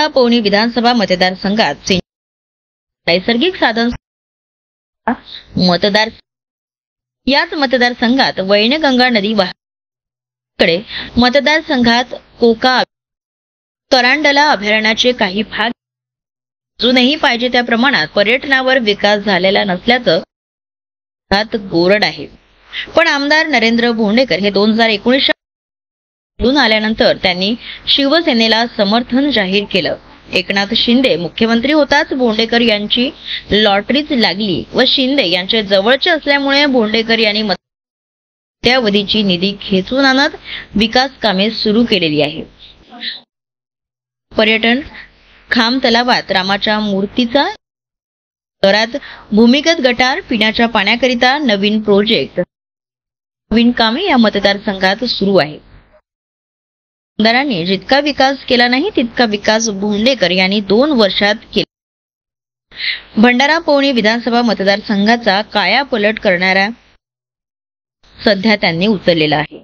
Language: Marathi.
भंडारा पवनी विधानसभा मतदारसंघात नैसर्गिक साधन मतदार याच मतदारसंघात वैनगंगा नदी कडे मतदारसंघात कोका करांडला अभयारण्याचे काही भाग अजूनही पाहिजे त्या प्रमाणात पर्यटनावर विकास झालेला नसल्याचं गोरड आहे। पण आमदार नरेंद्र भोंडेकर हे 2019 निवडून आल्यानंतर त्यांनी शिवसेनेला समर्थन जाहीर केलं। एकनाथ शिंदे मुख्यमंत्री होताच भोंडेकर यांची लॉटरीच लागली व शिंदे यांचे जवळचे असल्यामुळे भोंडेकर यांनी त्यावधीची निधी खेचून आणत विकास कामे सुरू केलेली आहे। पर्यटन खाम तलावात रामाच्या मूर्तीचा शहरात भूमिगत गटार पिण्याच्या पाण्याकरिता नवीन प्रोजेक्ट नवीन कामे या मतदारसंघात सुरू आहे। आमदारांनी जितका विकास केला नाही तितका विकास भोंडेकर यांनी 2 वर्षात केला। भंडारा पवनी विधानसभा मतदारसंघाचा कायापलट करणारा सध्या त्यांनी उचललेला आहे।